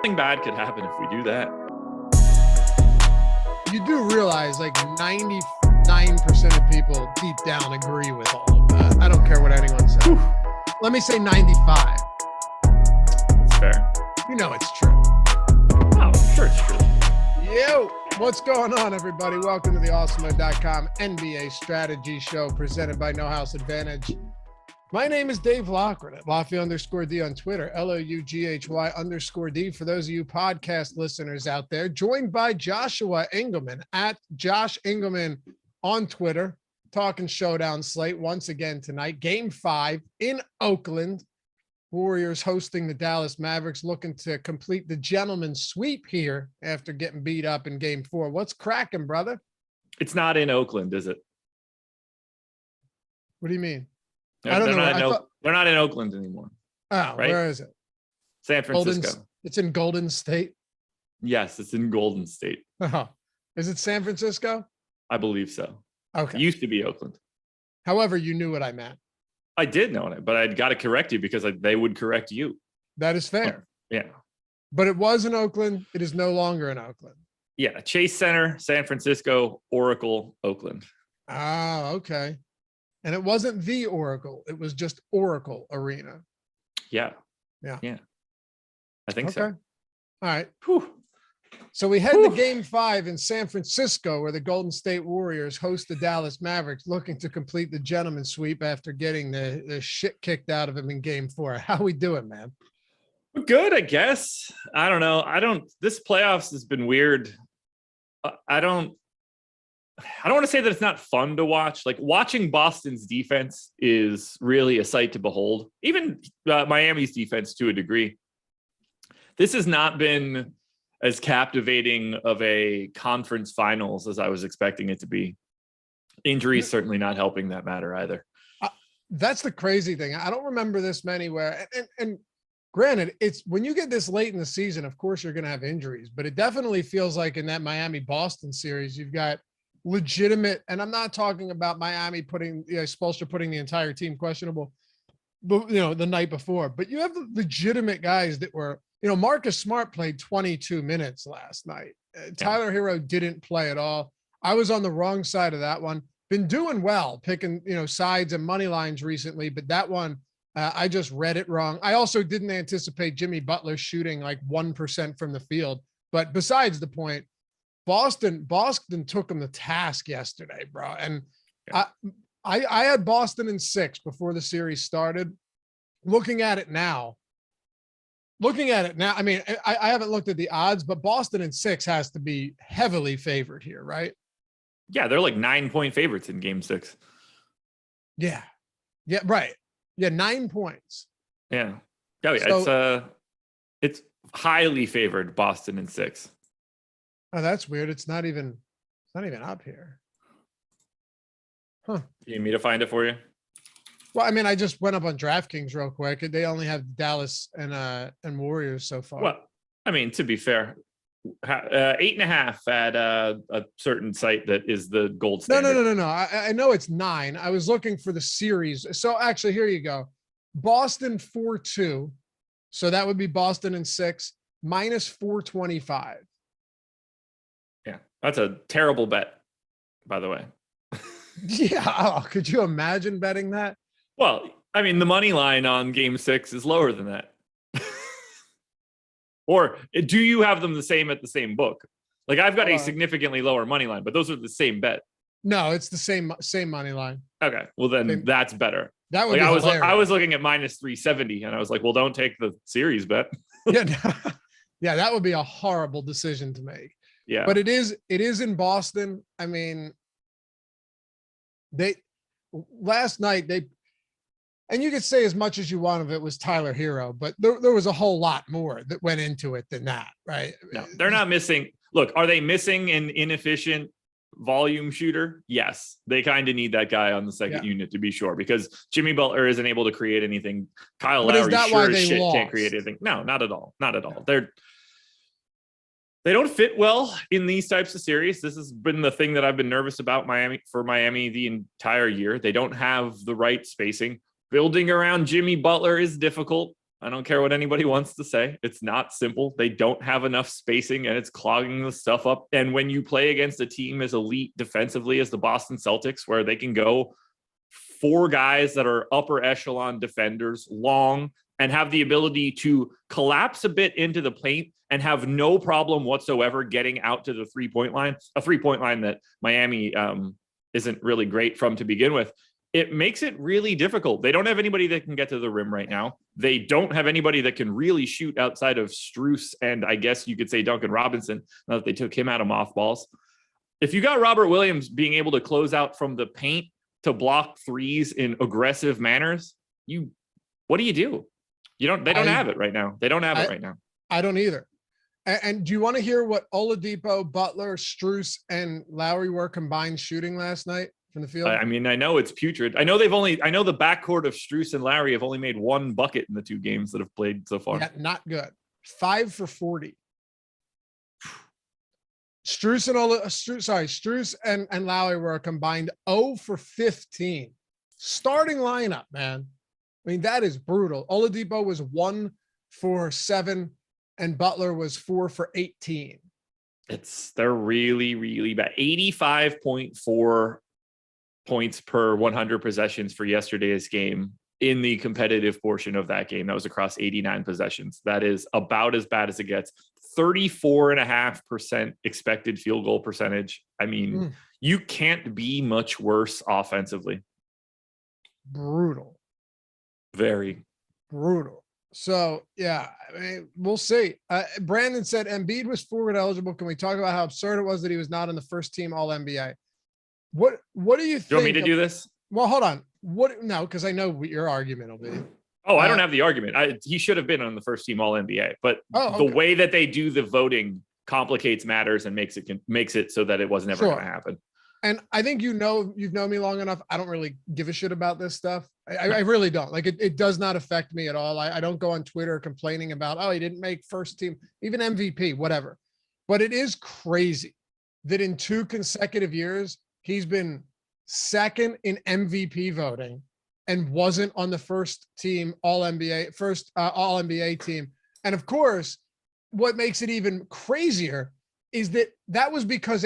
Nothing bad could happen if we do that. You do realize like 99% of people deep down agree with all of that. I don't care what anyone says. Whew. Let me say 95. It's fair. You know it's true. Oh, I'm sure it's true. Yo, what's going on, everybody? Welcome to the Awesemo.com NBA strategy show presented by No House Advantage. My name is Dave Loughran at Loughy_D on Twitter, LOUGHY_D for those of you podcast listeners out there. Joined by Joshua Engleman at Josh Engleman on Twitter, talking showdown slate once again tonight. Game 5 in Oakland. Warriors hosting the Dallas Mavericks, looking to complete the gentleman's sweep here after getting beat up in Game 4. What's cracking, brother? It's not in Oakland, is it? What do you mean? They're not in Oakland anymore. Oh, right? Where is it? San Francisco. It's in Golden State? Yes, it's in Golden State. Oh, is it San Francisco? I believe so. Okay. It used to be Oakland. However, you knew what I meant. I did know it, but I'd got to correct you because they would correct you. That is fair. Yeah. But it was in Oakland. It is no longer in Oakland. Yeah. Chase Center, San Francisco, Oracle, Oakland. Ah, okay. And it wasn't the Oracle. It was just Oracle Arena. Yeah. I think so. All right. Whew. So we head to Game 5 in San Francisco, where the Golden State Warriors host the Dallas Mavericks, looking to complete the gentleman's sweep after getting the shit kicked out of him in Game 4. How we doing, man? We're good, I guess. I don't know. This playoffs has been weird. I don't want to say that it's not fun to watch. Like, watching Boston's defense is really a sight to behold. Even Miami's defense to a degree. This has not been as captivating of a conference finals as I was expecting it to be. Injuries certainly not helping that matter either. That's the crazy thing. I don't remember this many where, and granted, it's when you get this late in the season, of course you're going to have injuries, but it definitely feels like in that Miami-Boston series, you've got legitimate, and I'm not talking about Miami Spoelstra putting the entire team questionable, but the night before, but you have the legitimate guys that were, Marcus Smart played 22 minutes last night. Tyler Hero didn't play at all. I was on the wrong side of that one. Been doing well, picking, sides and money lines recently, but that one, I just read it wrong. I also didn't anticipate Jimmy Butler shooting like 1% from the field, but besides the point, Boston took him to task yesterday, bro. And I had Boston in 6 before the series started. Looking at it now, I mean, I haven't looked at the odds, but Boston in 6 has to be heavily favored here, right? Yeah, they're like 9-point favorites in Game 6. Yeah, right. Yeah, 9 points. Yeah. Oh, yeah. So, it's highly favored Boston in 6. Oh, that's weird. It's not even up here. Huh. You need me to find it for you? Well, I mean, I just went up on DraftKings real quick. They only have Dallas and Warriors so far. Well, I mean, to be fair, 8.5 at a certain site that is the gold standard. No. I know it's 9. I was looking for the series. So actually, here you go. Boston 4-2. So that would be Boston in 6 minus 425. Yeah, that's a terrible bet, by the way. Yeah. Oh, could you imagine betting that? Well, I mean, the money line on Game 6 is lower than that. Or do you have them the same at the same book? Like, I've got a significantly lower money line, but those are the same bet. No, it's the same money line. Okay, well then that's better. That would be I was looking at minus 370, and I was like, well, don't take the series bet. Yeah, that would be a horrible decision to make. Yeah, but it is in Boston. I mean, last night, and you could say as much as you want of it was Tyler Hero, but there was a whole lot more that went into it than that, right? No, they're not missing. Look, are they missing an inefficient volume shooter? Yes, they kind of need that guy on the second unit to be sure, because Jimmy Butler isn't able to create anything. Kyle Lowry sure as shit can't create anything. No, not at all. Not at all. They don't fit well in these types of series. This has been the thing that I've been nervous about Miami the entire year. They don't have the right spacing. Building around Jimmy Butler is difficult. I don't care what anybody wants to say. It's not simple. They don't have enough spacing and it's clogging the stuff up. And when you play against a team as elite defensively as the Boston Celtics, where they can go 4 guys that are upper echelon defenders long and have the ability to collapse a bit into the paint and have no problem whatsoever getting out to the 3-point line, a 3-point line that Miami isn't really great from to begin with. It makes it really difficult. They don't have anybody that can get to the rim right now. They don't have anybody that can really shoot outside of Strus and I guess you could say Duncan Robinson, now that they took him out of mothballs. If you got Robert Williams being able to close out from the paint to block threes in aggressive manners, what do? They don't have it right now. They don't have it right now. I don't either. And do you want to hear what Oladipo, Butler, Strus, and Lowry were combined shooting last night from the field? I mean, I know it's putrid. I know the backcourt of Strus and Lowry have only made 1 bucket in the 2 games that have played so far. Yeah, not good. 5 for 40. Strus and Lowry were a combined 0 for 15. Starting lineup, man. I mean, that is brutal. Oladipo was 1 for 7, and Butler was 4 for 18. They're really, really bad. 85.4 points per 100 possessions for yesterday's game in the competitive portion of that game. That was across 89 possessions. That is about as bad as it gets. 34.5% expected field goal percentage. I mean, you can't be much worse offensively. Brutal. Very brutal. So yeah, I mean, we'll see. Brandon said Embiid was forward eligible. Can we talk about how absurd it was that he was not on the first team All NBA? What do you think? You want me to do this? Well, hold on. No, because I know what your argument will be. Oh, I don't have the argument. He should have been on the first team All NBA, but the way that they do the voting complicates matters and makes it so that it was never going to happen. And I think you've known me long enough. I don't really give a shit about this stuff. I really don't. Like it does not affect me at all. I don't go on Twitter complaining about, he didn't make first team, even MVP, whatever. But it is crazy that in 2 consecutive years, he's been second in MVP voting and wasn't on the first team All NBA team. And of course, what makes it even crazier is that was because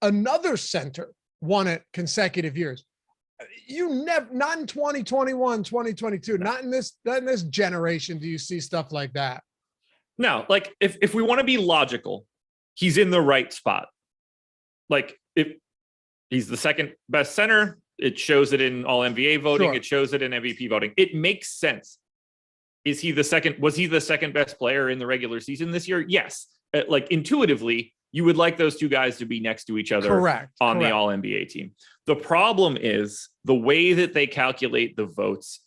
another center won it consecutive years. Not in 2021, 2022, not in this generation do you see stuff like that. No, like if we want to be logical, he's in the right spot. Like if he's the second best center, it shows it in All NBA voting. Sure. It shows it in MVP voting. It makes sense. Was he the second best player in the regular season this year? Yes. Like intuitively, you would like those 2 guys to be next to each other. Correct. The All NBA team. The problem is the way that they calculate the votes,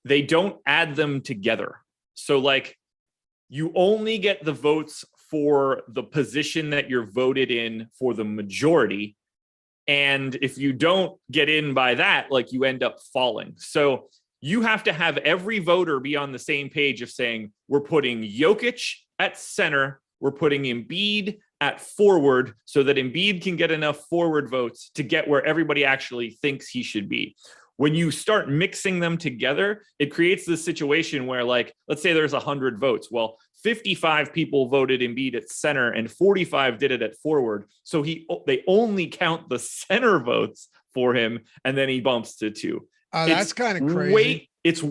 they don't add them together. So like you only get the votes for the position that you're voted in for the majority. And if you don't get in by that, like you end up falling. So you have to have every voter be on the same page of saying, we're putting Jokic at center, we're putting Embiid at forward so that Embiid can get enough forward votes to get where everybody actually thinks he should be. When you start mixing them together, it creates this situation where, like, let's say there's 100 votes. Well, 55 people voted Embiid at center and 45 did it at forward. So they only count the center votes for him, and then he bumps to 2. That's kind of crazy. It's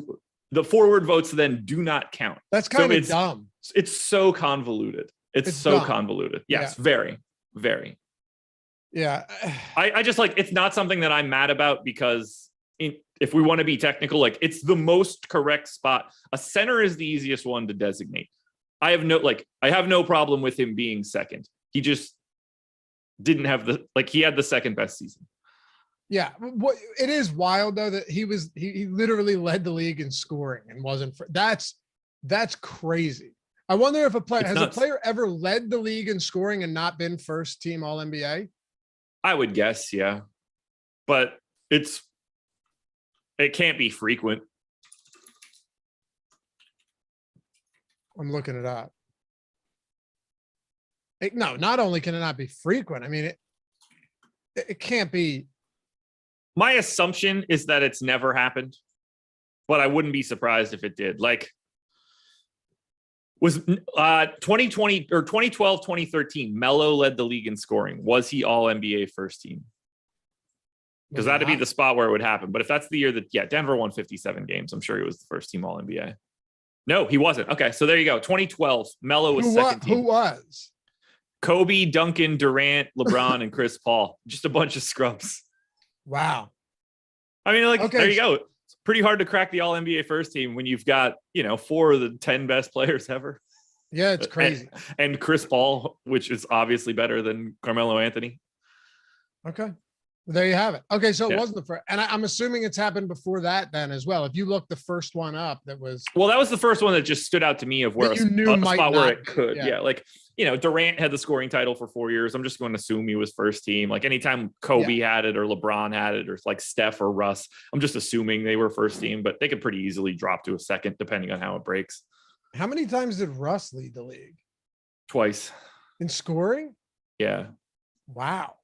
the forward votes then do not count. That's kind of dumb. It's so convoluted. It's so dumb. Convoluted. Yes, yeah. Very, very. Yeah. I just like, it's not something that I'm mad about because if we want to be technical, like it's the most correct spot. A center is the easiest one to designate. I have no problem with him being second. He just didn't have he had the second best season. Yeah. It is wild though, that he literally led the league in scoring and wasn't that's crazy. I wonder if a player ever led the league in scoring and not been first team All NBA? I would guess. Yeah. But it can't be frequent. I'm looking it up. No, not only can it not be frequent, I mean, it can't be. My assumption is that it's never happened. but I wouldn't be surprised if it did. Like, was 2020 or 2012, 2013, Melo led the league in scoring. Was he all NBA first team? Because that'd be the spot where it would happen. But if that's the year that, Denver won 57 games, I'm sure he was the first team all NBA. No, he wasn't. Okay, so there you go. 2012, Melo was second team. Who was? Kobe, Duncan, Durant, LeBron, and Chris Paul. Just a bunch of scrubs. Wow. I mean, like, there you go. It's pretty hard to crack the all NBA first team when you've got, 4 of the 10 best players ever. Yeah, it's crazy. And Chris Paul, which is obviously better than Carmelo Anthony. Okay. There you have it. Okay, so it wasn't the first, and I'm assuming it's happened before that then as well. If you look the first one up, that was the first one that just stood out to me of where a spot where it could. Yeah. Like, Durant had the scoring title for 4 years. I'm just going to assume he was first team. Like anytime Kobe had it or LeBron had it or like Steph or Russ, I'm just assuming they were first team, but they could pretty easily drop to a second depending on how it breaks. How many times did Russ lead the league? Twice. In scoring? Yeah. Wow.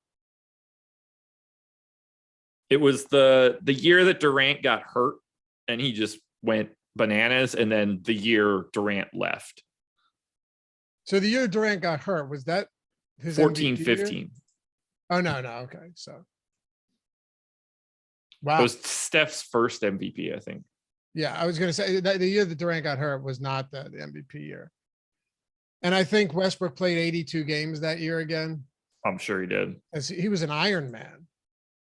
It was the year that Durant got hurt and he just went bananas. And then the year Durant left. So the year Durant got hurt, was that his 14, MVP 15. year? Oh, no. Okay. So. Wow. It was Steph's first MVP, I think. Yeah. I was going to say that the year that Durant got hurt was not the MVP year. And I think Westbrook played 82 games that year again. I'm sure he did. As he was an Iron Man.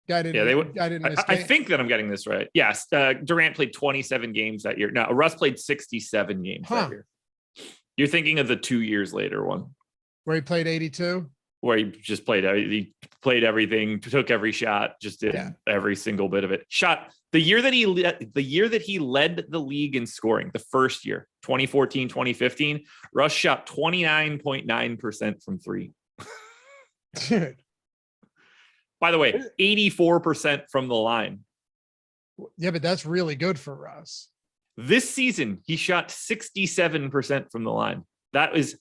Guy didn't, they would. Guy didn't miss I think that I'm getting this right. Yes. Durant played 27 games that year. No, Russ played 67 games that year. You're thinking of the 2 years later one. Where he played 82? Where he just played everything, took every shot, just did every single bit of it. Shot the year that he led the league in scoring, the first year, 2014, 2015, Russ shot 29.9% from three. Dude. By the way, 84% from the line. Yeah, but that's really good for Russ. This season, he shot 67% from the line. That is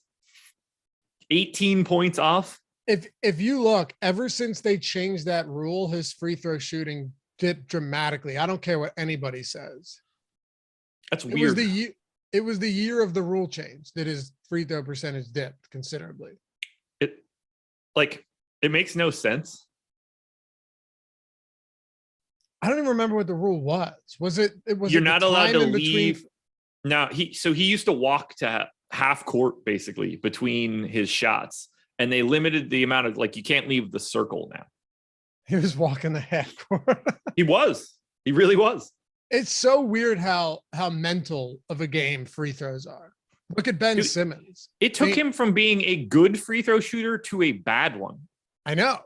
18 points off. If you look, ever since they changed that rule, his free throw shooting dipped dramatically. I don't care what anybody says. That's weird. It was the year of the rule change that his free throw percentage dipped considerably. It makes no sense. I don't even remember what the rule was. Was it? You're not allowed to leave. No, he used to walk to half court basically between his shots, and they limited the amount of you can't leave the circle now. He was walking the half court. He really was. It's so weird how mental of a game free throws are. Look at Ben Simmons. It took him from being a good free throw shooter to a bad one. I know.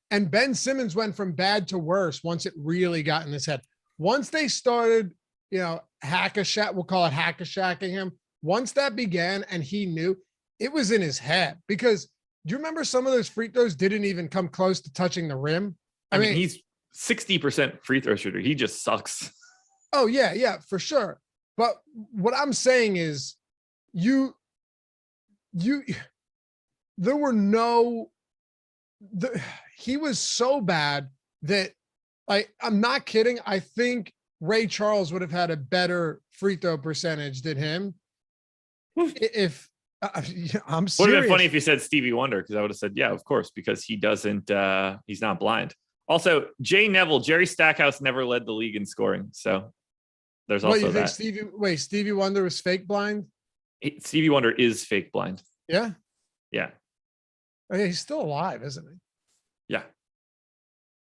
And Ben Simmons went from bad to worse once it really got in his head. Once they started, hack-a-shack, we'll call it hack-a-shacking him. Once that began and he knew, it was in his head. Because do you remember some of those free throws didn't even come close to touching the rim? I mean, he's 60% free throw shooter. He just sucks. Oh, yeah, for sure. But what I'm saying is there were he was so bad that I'm not kidding. I think Ray Charles would have had a better free throw percentage than him. If I'm serious. Would have been funny if you said Stevie Wonder, because I would have said, yeah, of course, because he doesn't, he's not blind. Also, Jerry Stackhouse never led the league in scoring. So there's also that. Stevie Wonder was fake blind? Stevie Wonder is fake blind. Yeah? Yeah. Oh, yeah, he's still alive, isn't he? Yeah.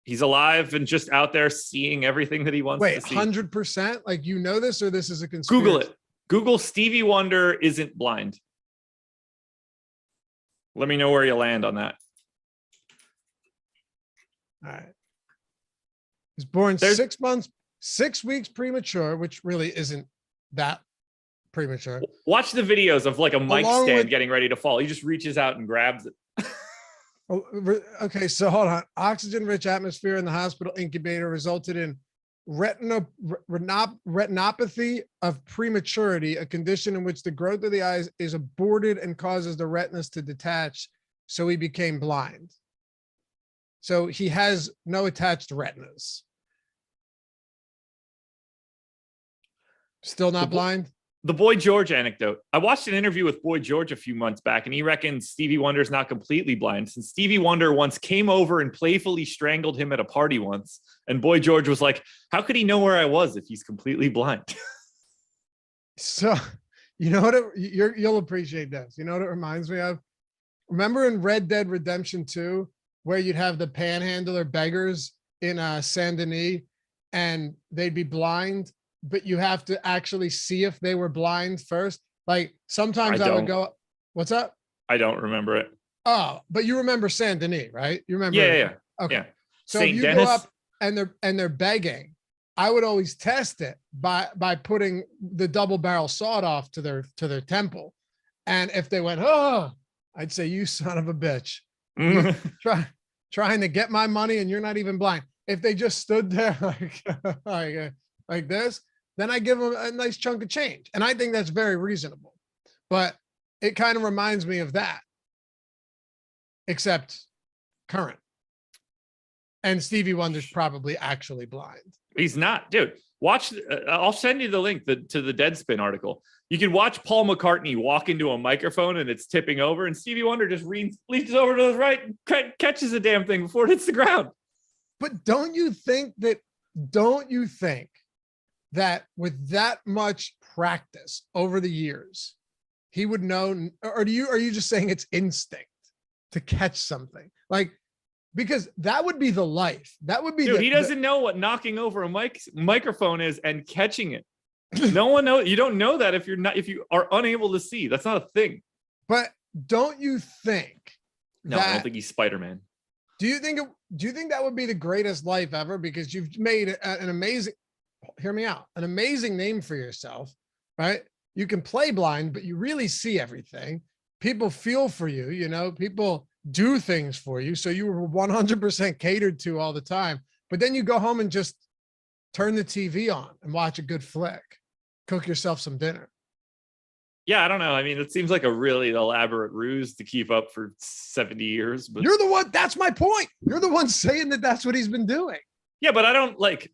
He's alive and just out there seeing everything that he wants to see. 100%? This, or this is a conspiracy? Google it. Google Stevie Wonder isn't blind. Let me know where you land on that. All right. He's born 6 weeks premature, which really isn't that premature. Watch the videos of a mic stand getting ready to fall. He just reaches out and grabs it. Okay, so hold on. Oxygen-rich atmosphere in the hospital incubator resulted in retinopathy of prematurity, a condition in which the growth of the eyes is aborted and causes the retinas to detach. So he became blind. So he has no attached retinas. Still The, not Bo- blind? the Boy George anecdote. I watched an interview with Boy George a few months back, and he reckons Stevie Wonder's not completely blind, since Stevie Wonder once came over and playfully strangled him at a party once. And Boy George was like, how could he know where I was if he's completely blind? So, you know what? You'll appreciate this. You know what it reminds me of? Remember in Red Dead Redemption 2, where you'd have the panhandler beggars in Saint Denis, and they'd be blind, but you have to actually see if they were blind first. Like sometimes I would go, what's up? I don't remember it. Oh, but you remember Saint Denis, right? You remember? Yeah. Okay. Yeah. So Saint if you Denis? go up and they're begging, I would always test it by putting the double barrel sawed off to their temple. And if they went, oh, I'd say, you son of a bitch. Trying to get my money and you're not even blind. If they just stood there like this, then I give them a nice chunk of change. And I think that's very reasonable. But it kind of reminds me of that, except current. And Stevie Wonder's probably actually blind. He's not, dude. Watch. I'll send you the link to the Deadspin article. You can watch Paul McCartney walk into a microphone and it's tipping over, and Stevie Wonder just reaches over to his right, and catches the damn thing before it hits the ground. But don't you think that with that much practice over the years, he would know? Or are you just saying it's instinct to catch something? Like, because that would be the life. That would be, dude. He doesn't know what knocking over a microphone is and catching it. No one knows. You don't know that if you are unable to see. That's not a thing. But don't you think? No, I don't think he's Spider-Man. Do you think that would be the greatest life ever? Because you've made an amazing, hear me out, an amazing name for yourself, right? You can play blind, but you really see everything. People feel for you, people do things for you. So you were 100% catered to all the time. But then you go home and just turn the TV on and watch a good flick, cook yourself some dinner. Yeah, I don't know. I mean, it seems like a really elaborate ruse to keep up for 70 years. But you're the one. That's my point. You're the one saying that that's what he's been doing. Yeah, but I don't think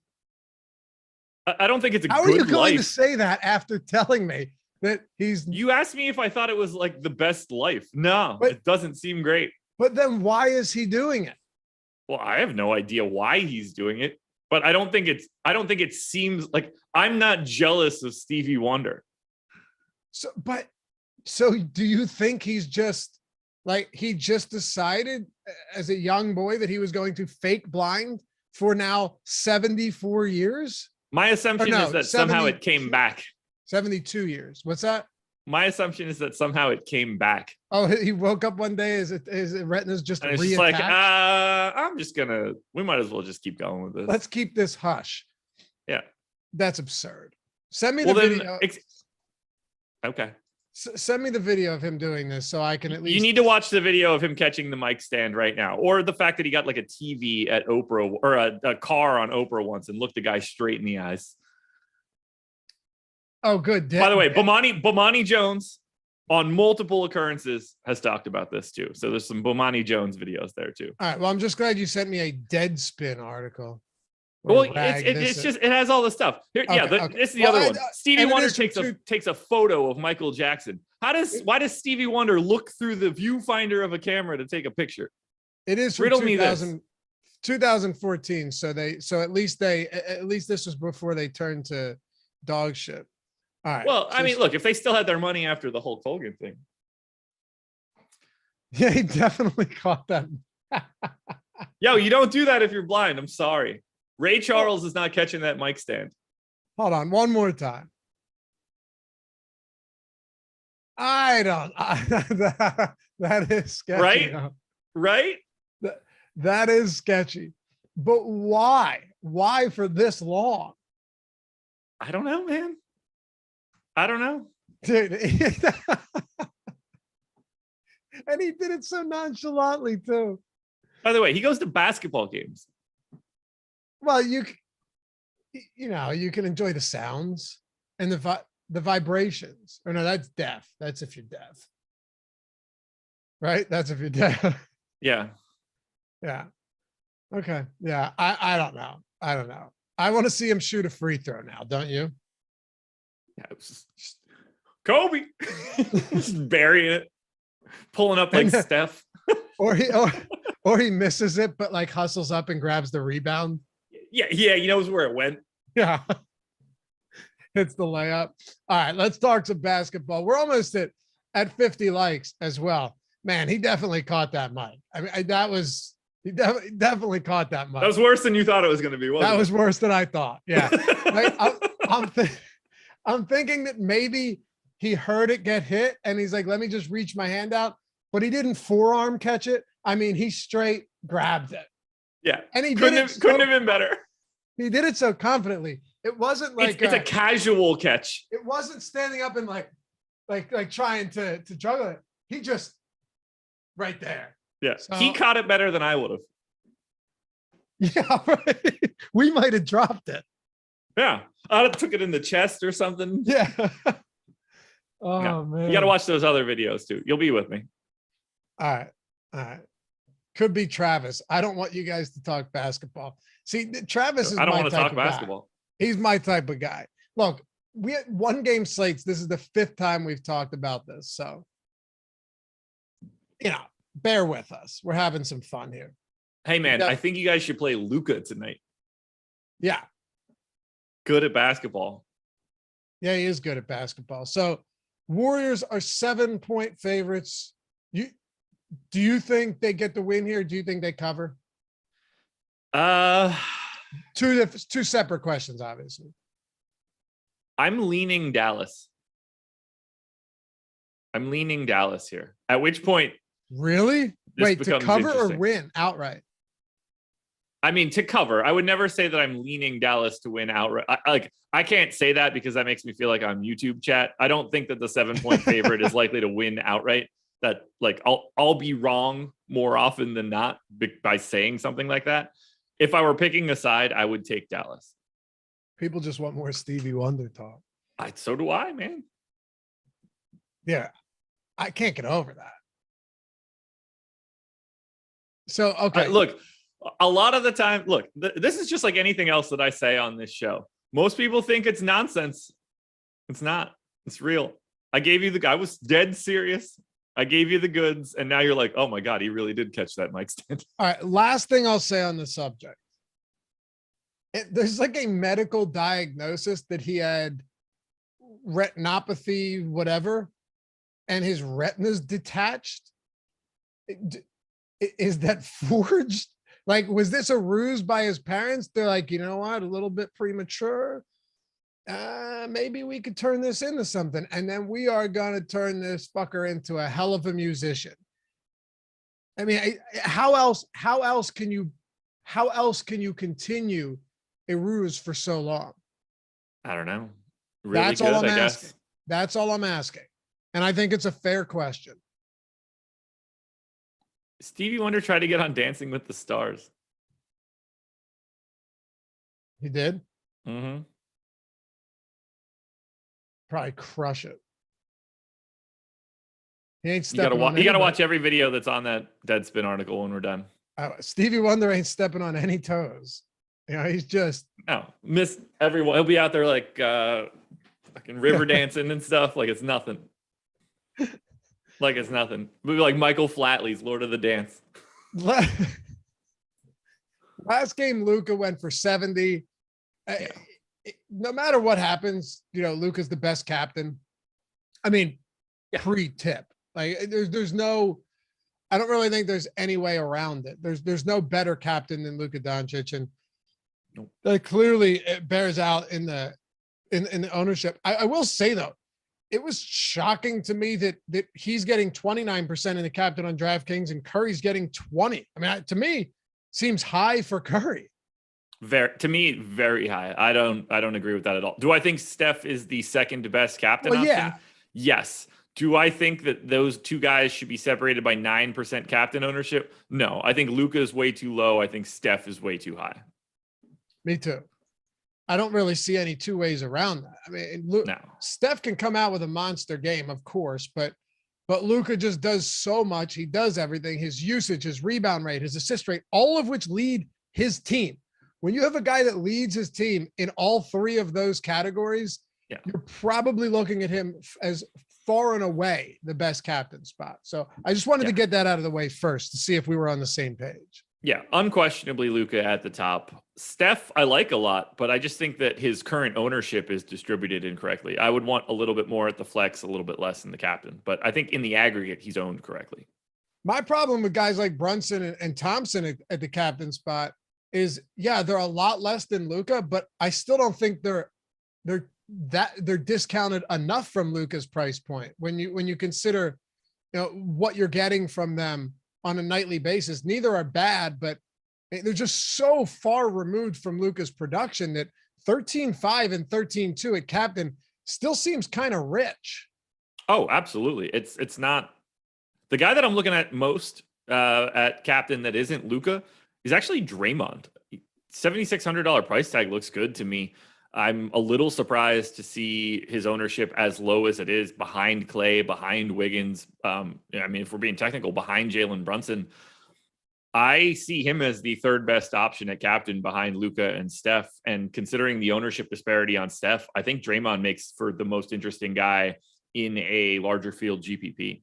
it's a good life. How are you going to say that after telling me that he's... You asked me if I thought it was like the best life. No, it doesn't seem great. But then why is he doing it? Well, I have no idea why he's doing it, but I don't think it seems like, I'm not jealous of Stevie Wonder. So do you think he's just like, he just decided as a young boy that he was going to fake blind for now 74 years? My assumption is that somehow it came back. 72 years. What's that? My assumption is that somehow it came back. Oh, he woke up one day, his retina's just and it's just like, we might as well just keep going with this. Let's keep this hush. Yeah. That's absurd. Send me the video. Okay. Send me the video of him doing this so I can at least... You need to watch the video of him catching the mic stand right now, or the fact that he got like a TV at Oprah, or a car on Oprah once and looked the guy straight in the eyes. Oh, good. By the way, Bomani Jones on multiple occurrences has talked about this too. So there's some Bomani Jones videos there too. All right. Well, I'm just glad you sent me a Deadspin artical. Well, it has all the stuff here. Okay, yeah, this is the other one. Stevie Wonder takes a photo of Michael Jackson. Why does Stevie Wonder look through the viewfinder of a camera to take a picture? It is from 2014. So at least this was before they turned to dog shit. All right. Well, I mean, look, if they still had their money after the Hulk Hogan thing. Yeah, he definitely caught that. Yo, you don't do that if you're blind. I'm sorry. Ray Charles is not catching that mic stand. Hold on, one more time. That is sketchy. Right? Huh? Right? That is sketchy. But why? Why for this long? I don't know, man. I don't know. Dude. And he did it so nonchalantly too. By the way, he goes to basketball games. Well, you can enjoy the sounds and the vibrations. Or no, that's deaf. That's if you're deaf. Right? That's if you're deaf. Yeah. Yeah. Okay. Yeah. I don't know. I want to see him shoot a free throw now, don't you? Yeah, it was just Kobe just burying it, pulling up like Steph. Or he misses it, but like hustles up and grabs the rebound. Yeah, he knows where it went. Yeah. It's the layup. All right, let's talk some basketball. We're almost at 50 likes as well. Man, he definitely caught that mic. I mean, he definitely caught that mic. That was worse than you thought it was going to be. That was worse than I thought. Yeah. Like, I'm thinking that maybe he heard it get hit and he's like, let me just reach my hand out. But he didn't forearm catch it. I mean, he straight grabbed it. Yeah. And he couldn't have been better. He did it so confidently. It wasn't like it's a casual catch. It wasn't standing up and like trying to juggle it. He just right there. Yeah. So, he caught it better than I would have. Yeah. Right. We might have dropped it. Yeah. I'd have took it in the chest or something. Yeah. Oh, man. You got to watch those other videos too. You'll be with me. All right. Could be Travis. I don't want you guys to talk basketball. See, Travis is I don't my want to type talk of basketball. Guy. He's my type of guy. Look, we had 1 game slates. This is the 5th time we've talked about this. So, bear with us. We're having some fun here. Hey, man, I think you guys should play Luka tonight. Yeah. Good at basketball. Yeah, he is good at basketball. So, Warriors are 7-point favorites. Do you think they get the win here? Do you think they cover? Two separate questions, obviously. I'm leaning Dallas. Here. At which point? Really? Wait, to cover or win outright? I mean, to cover. I would never say that I'm leaning Dallas to win outright. I can't say that because that makes me feel like I'm YouTube chat. I don't think that the 7-point favorite is likely to win outright. That I'll be wrong more often than not by saying something like that. If I were picking a side, I would take Dallas. People just want more Stevie Wonder talk. So do I, man. Yeah, I can't get over that. So, okay. Look, a lot of the time, look, this is just like anything else that I say on this show. Most people think it's nonsense. It's not. It's real. I was dead serious. I gave you the goods, and now you're like, oh my God, he really did catch that mic stand. All right, last thing I'll say on the subject. There's like a medical diagnosis that he had retinopathy, whatever, and his retina's detached. Is that forged? Like, was this a ruse by his parents? They're like, you know what, a little bit premature. Maybe we could turn this into something. And then we are going to turn this fucker into a hell of a musician. I mean, how else can you continue a ruse for so long? I don't know. Really That's good, all I'm I guess. asking. That's all I'm asking. And I think it's a fair question. Stevie Wonder tried to get on Dancing with the Stars. He did? Mm-hmm. Probably crush it. He ain't You gotta watch every video that's on that Deadspin article when we're done. Stevie Wonder ain't stepping on any toes. He's just miss everyone. He'll be out there like fucking river dancing and stuff. Like it's nothing. Like it's nothing. Maybe like Michael Flatley's Lord of the Dance. Last game, Luka went for 70. Yeah. No matter what happens, Luka's the best captain. I mean, pre-tip. Like there's no, I don't really think there's any way around it. There's no better captain than Luka Doncic, and that clearly it bears out in the ownership. I will say though, it was shocking to me that he's getting 29% in the captain on DraftKings and Curry's getting 20. I mean, to me, seems high for Curry. To me, very high. I don't agree with that at all. Do I think Steph is the second best captain option? Yeah. Yes. Do I think that those two guys should be separated by 9% captain ownership? No. I think Luka is way too low. I think Steph is way too high. Me too. I don't really see any two ways around that. I mean, Steph can come out with a monster game, of course, but Luka just does so much. He does everything. His usage, his rebound rate, his assist rate, all of which lead his team. When you have a guy that leads his team in all three of those categories, Yeah. you're probably looking at him as far and away the best captain spot. So I just wanted to get that out of the way first to see if we were on the same page. Yeah, unquestionably Luka at the top. Steph, I like a lot, but I just think that his current ownership is distributed incorrectly. I would want a little bit more at the flex, a little bit less in the captain, but I think in the aggregate, he's owned correctly. My problem with guys like Brunson and Thompson at the captain spot is, yeah, they're a lot less than Luka, but I still don't think they're discounted enough from Luka's price point when you consider, what you're getting from them on a nightly basis. Neither are bad, but they're just so far removed from Luka's production that 13.5 and 13.2 at captain still seems kind of rich. Oh, absolutely. It's not the guy that I'm looking at most at captain that isn't Luka is actually Draymond. $7,600 price tag looks good to me. I'm a little surprised to see his ownership as low as it is behind Clay, behind Wiggins. If we're being technical, behind Jalen Brunson. I see him as the third best option at captain behind Luka and Steph. And considering the ownership disparity on Steph, I think Draymond makes for the most interesting guy in a larger field GPP.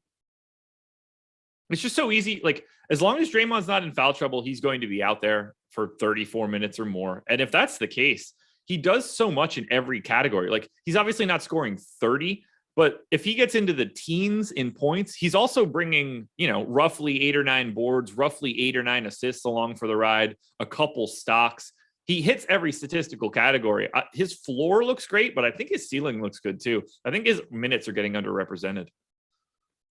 It's just so easy. Like, as long as Draymond's not in foul trouble, he's going to be out there for 34 minutes or more. And if that's the case, he does so much in every category. Like, he's obviously not scoring 30, but if he gets into the teens in points, he's also bringing, roughly 8 or 9 boards, roughly 8 or 9 assists along for the ride, a couple stocks. He hits every statistical category. His floor looks great, but I think his ceiling looks good too. I think his minutes are getting underrepresented.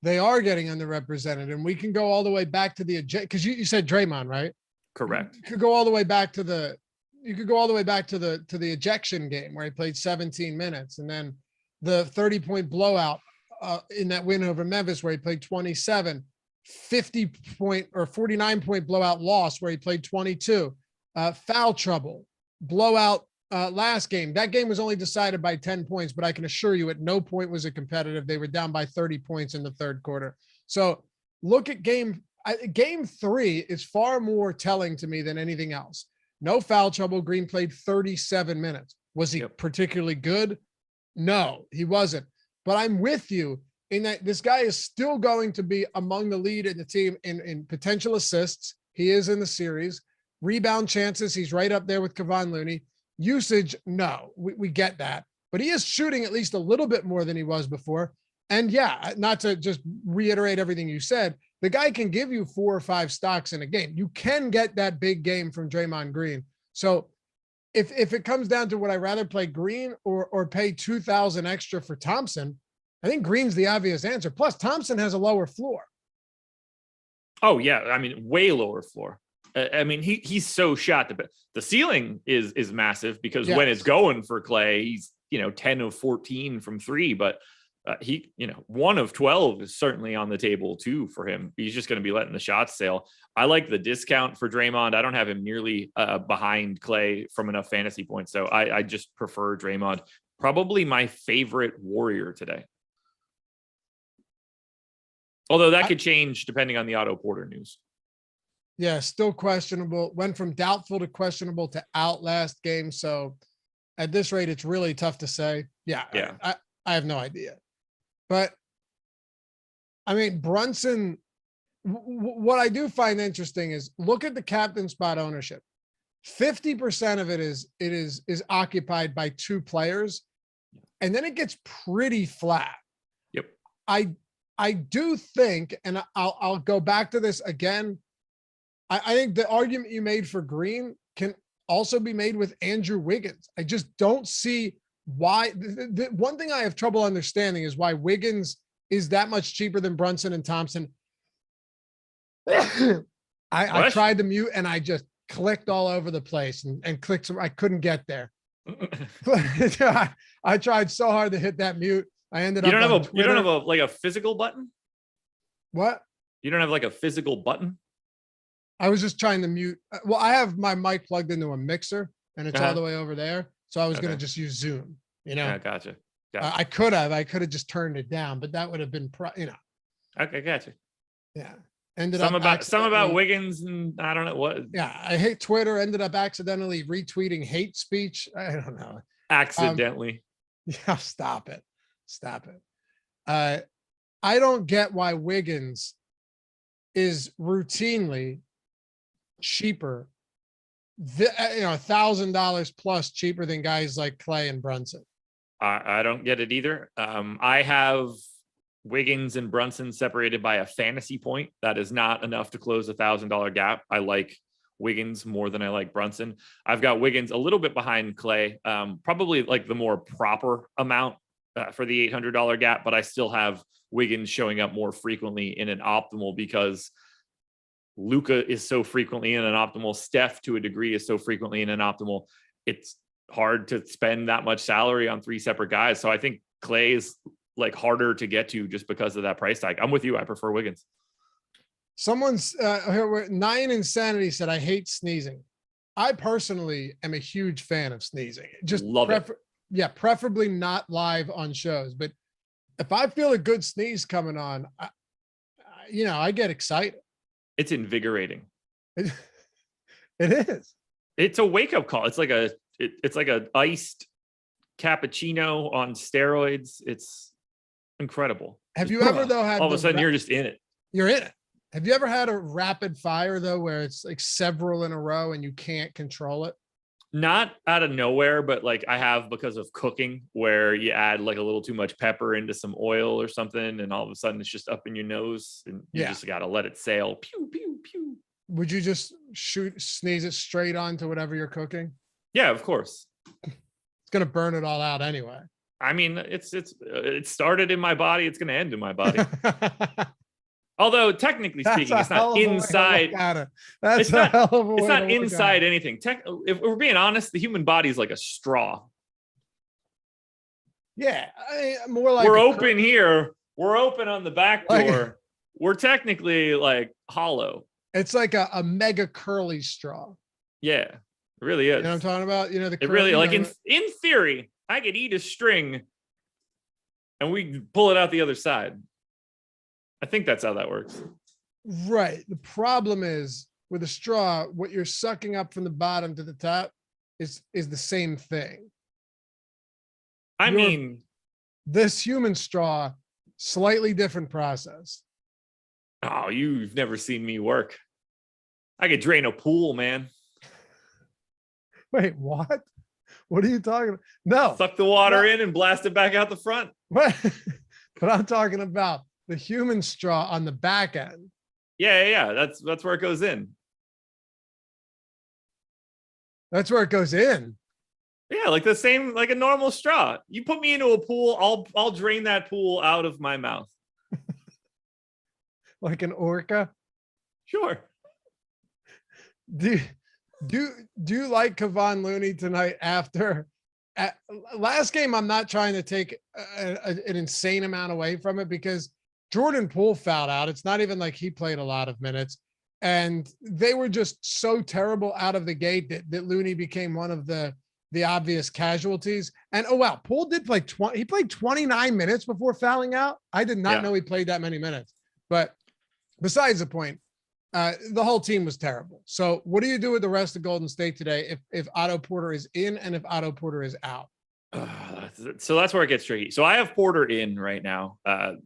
They are getting underrepresented, and we can go all the way back to because you said Draymond, right? Correct. You could go all the way back to the ejection game where he played 17 minutes, and then the 30-point blowout in that win over Memphis where he played 27, 50-point or 49-point blowout loss where he played 22, foul trouble, blowout last game. That game was only decided by 10 points, but I can assure you at no point was it competitive. They were down by 30 points in the third quarter. So look at game 3 is far more telling to me than anything else. No foul trouble. Green played 37 minutes. Was he particularly good? No, he wasn't. But I'm with you in that this guy is still going to be among the lead in the team in potential assists. He is in the series. Rebound chances, he's right up there with Kevon Looney. Usage, no, we get that. But he is shooting at least a little bit more than he was before. And yeah, not to just reiterate everything you said, the guy can give you 4 or 5 stocks in a game. You can get that big game from Draymond Green. So if it comes down to would I rather play Green or pay 2,000 extra for Thompson, I think Green's the obvious answer. Plus, Thompson has a lower floor. Oh yeah, way lower floor. He's so shot. The ceiling is massive because when it's going for Clay, he's 10 of 14 from 3, but he 1 of 12 is certainly on the table too for him. He's just going to be letting the shots sail. I like the discount for Draymond. I don't have him nearly behind Clay from enough fantasy points, so I just prefer Draymond. Probably my favorite Warrior today. Although that could change depending on the Otto Porter news. Yeah, still questionable. Went from doubtful to questionable to out last game. So at this rate, it's really tough to say. Yeah. I have no idea. But Brunson, what I do find interesting is look at the captain spot ownership. 50% of it is occupied by 2 players. And then it gets pretty flat. Yep. I do think, and I'll go back to this again. I think the argument you made for Green can also be made with Andrew Wiggins. I just don't see why. The one thing I have trouble understanding is why Wiggins is that much cheaper than Brunson and Thompson. I tried to mute and I just clicked all over the place and clicked. I couldn't get there. I tried so hard to hit that mute. I ended up. You don't have a physical button? What? You don't have a physical button? I was just trying to mute. Well, I have my mic plugged into a mixer and it's all the way over there. So I was going to just use Zoom, Yeah, gotcha. I could have just turned it down, but that would have been, Okay, gotcha. Yeah. Some about Wiggins and I don't know what. Yeah. I hate Twitter. Ended up accidentally retweeting hate speech. I don't know. Accidentally. Yeah, stop it. Stop it. I don't get why Wiggins is routinely cheaper, $1,000 plus cheaper than guys like Clay and Brunson. I don't get it either. I have Wiggins and Brunson separated by a fantasy point. That is not enough to close $1,000 gap. I like Wiggins more than I like Brunson. I've got Wiggins a little bit behind Clay, probably like the more proper amount for the $800 gap, but I still have Wiggins showing up more frequently in an optimal because Luka is so frequently in an optimal. Steph, to a degree, is so frequently in an optimal. It's hard to spend that much salary on three separate guys. So I think Clay is like harder to get to just because of that price tag. I'm with you. I prefer Wiggins. Someone's Nine Insanity said, I hate sneezing. I personally am a huge fan of sneezing. Just love it. Yeah, preferably not live on shows. But if I feel a good sneeze coming on, I get excited. It's invigorating. It is. It's a wake-up call. It's like a iced cappuccino on steroids. It's incredible. Have you ever though had all of a sudden you're just in it? You're in it. Have you ever had a rapid fire though, where it's like several in a row and you can't control it? Not out of nowhere, but like I have because of cooking, where you add like a little too much pepper into some oil or something, and all of a sudden it's just up in your nose, and you just got to let it sail. Pew, pew, pew. Would you just sneeze it straight onto whatever you're cooking? Yeah, of course. It's gonna burn it all out anyway. I mean, it started in my body. It's gonna end in my body. Although technically speaking, it's not inside. It's not inside anything. If we're being honest, the human body is like a straw. Yeah, more like we're open here. We're open on the back door. We're technically like hollow. It's like a mega curly straw. Yeah, it really is. You know what I'm talking about? The it really like in theory, I could eat a string, and we pull it out the other side. I think that's how that works. Right. The problem is with a straw, what you're sucking up from the bottom to the top is the same thing. I mean, this human straw, slightly different process. Oh, you've never seen me work. I could drain a pool, man. Wait, what? What are you talking about? No. Suck the water in and blast it back out the front. What? But I'm talking about the human straw on the back end. Yeah. That's where it goes in. That's where it goes in. Yeah, like the same, like a normal straw. You put me into a pool, I'll drain that pool out of my mouth. Like an orca? Sure. Do you like Kevon Looney tonight after last game? I'm not trying to take an insane amount away from it because Jordan Poole fouled out. It's not even like he played a lot of minutes, and they were just so terrible out of the gate that Looney became one of the obvious casualties. And oh wow, Poole did play he played 29 minutes before fouling out. I did not know he played that many minutes. But besides the point, the whole team was terrible. So what do you do with the rest of Golden State today if Otto Porter is in and if Otto Porter is out? So that's where it gets tricky. So I have Porter in right now.